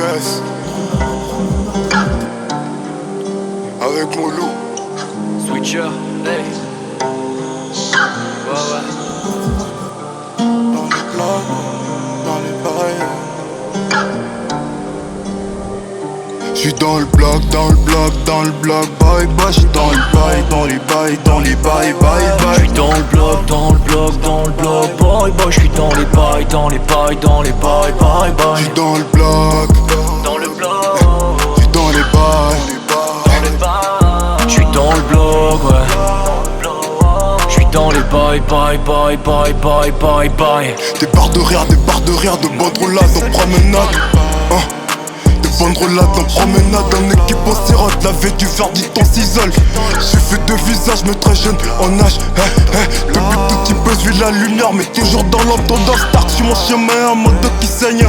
caisse avec mon loup. Switcher, hey. Ouais, ouais. Dans les blocs, dans les bails. J'suis dans le bloc, dans le bloc, dans le bloc, bye bye. J'suis dans le bail, dans les bails, dans les bails, bye bye. J'suis dans le bloc, dans le bloc, dans le bloc, bye bye. J'suis dans les bails, dans les bails, dans les bails, bye bye. J'suis dans le bloc, Dans le bloc, j'suis dans les bails, dans les bails. J'suis dans le bloc, ouais. J'suis dans les bails, bye bye, bye bye, bye bye. des barres de rire, de banderolades en promenade. Des banderolades en promenade, en équipe on sirote. La vie du verdi on s'isole. J'ai fait deux visages mais très jeune en âge. Depuis tout petit peu je vis la lumière, mais toujours dans l'entendant. Start sur mon chemin, un mondo qui saigne.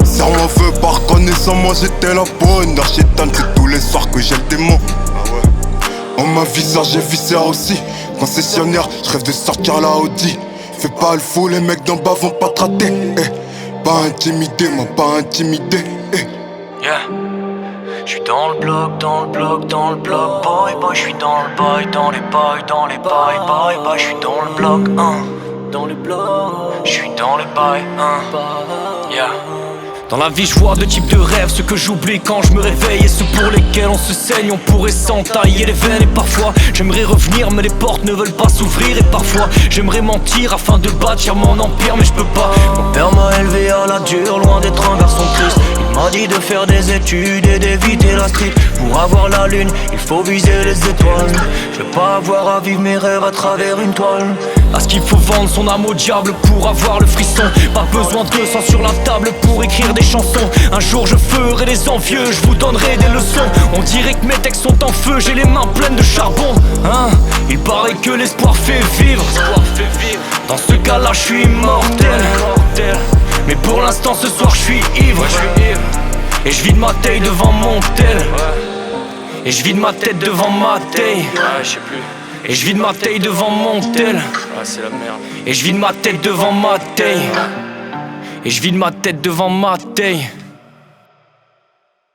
Serre-moi feu par connaissant, moi j'étais la bonne. Archétane, c'est tous les soirs que j'ai le démon. En ma visage j'ai viscère aussi. Concessionnaire, je rêve de sortir la Audi. Fais pas le fou, les mecs d'en bas vont pas te rater. Pas intimidé, moi pas intimidé. Yeah. J'suis dans le bloc, dans le bloc, dans le bloc, bye bye. J'suis dans le bail, dans les bails, dans les bails, bye bye. J'suis dans le bloc, dans le bloc. J'suis dans les bails, yeah. Dans la vie je vois deux types de rêves, ceux que j'oublie quand je me réveille et ceux pour lesquels on se saigne, on pourrait s'entailler les veines. Et parfois j'aimerais revenir mais les portes ne veulent pas s'ouvrir. Et parfois j'aimerais mentir afin de bâtir mon empire mais je peux pas. Mon père m'a élevé à la dure, loin d'être un garçon triste. Il m'a dit de faire des études et d'éviter la street. Pour avoir la lune, il faut viser les étoiles. Je veux pas avoir à vivre mes rêves à travers une toile. Parce qu'il faut vendre son âme au diable pour avoir le frisson. Pas besoin de 200 sur la table pour écrire des chansons. Un jour je ferai des envieux, je vous donnerai des leçons. On dirait que mes textes sont en feu, j'ai les mains pleines de charbon. Il paraît que l'espoir fait vivre. Dans ce cas-là je suis immortel. Mais pour l'instant ce soir je suis ivre. Et je vide ma taille devant mon tel. Et je vide ma tête devant ma taille. Et je vide ma taille devant mon tel. C'est la merde. Et je vide ma tête devant ma taille. Et je vide ma tête devant ma taille.